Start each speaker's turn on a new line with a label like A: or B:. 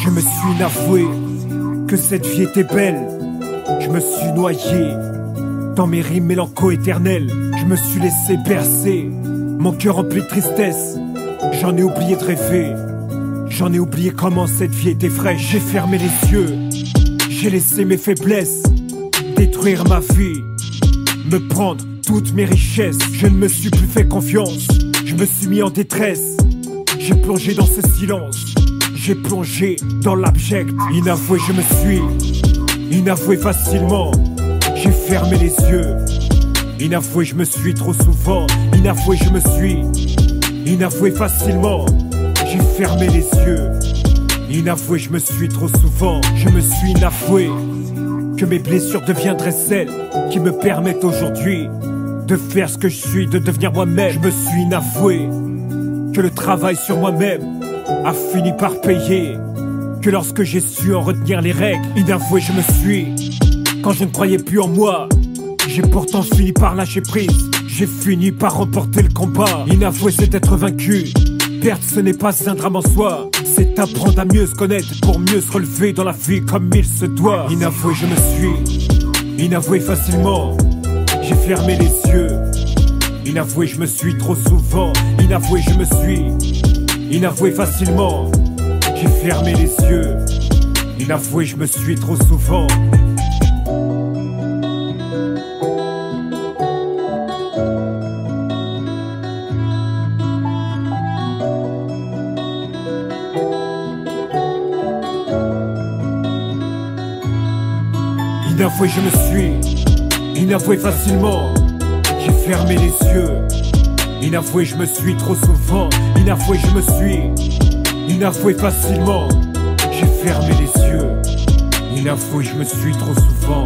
A: Je me suis inavoué que cette vie était belle. Je me suis noyé dans mes rimes mélanco-éternelles. Je me suis laissé bercer, mon cœur rempli de tristesse. J'en ai oublié de rêver, j'en ai oublié comment cette vie était fraîche. J'ai fermé les yeux, j'ai laissé mes faiblesses détruire ma vie, me prendre toutes mes richesses. Je ne me suis plus fait confiance, je me suis mis en détresse. J'ai plongé dans ce silence, j'ai plongé dans l'abject. Inavoué je me suis, inavoué facilement. J'ai fermé les yeux, inavoué je me suis trop souvent. Inavoué je me suis, inavoué facilement. J'ai fermé les yeux, inavoué je me suis trop souvent. Je me suis inavoué que mes blessures deviendraient celles qui me permettent aujourd'hui de faire ce que je suis, de devenir moi-même. Je me suis inavoué que le travail sur moi-même a fini par payer, que lorsque j'ai su en retenir les règles. Inavoué je me suis, quand je ne croyais plus en moi, j'ai pourtant fini par lâcher prise. J'ai fini par remporter le combat. Inavoué c'est être vaincu, perdre ce n'est pas un drame en soi. C'est apprendre à mieux se connaître pour mieux se relever dans la vie comme il se doit. Inavoué je me suis, inavoué facilement. J'ai fermé les yeux, inavoué je me suis trop souvent. Inavoué je me suis, inavoué facilement. J'ai fermé les yeux, inavoué je me suis trop souvent. Inavoué je me suis, inavoué facilement. J'ai fermé les yeux, inavoué je me suis trop souvent. Inavoué je me suis, inavoué facilement. J'ai fermé les yeux, inavoué je me suis trop souvent.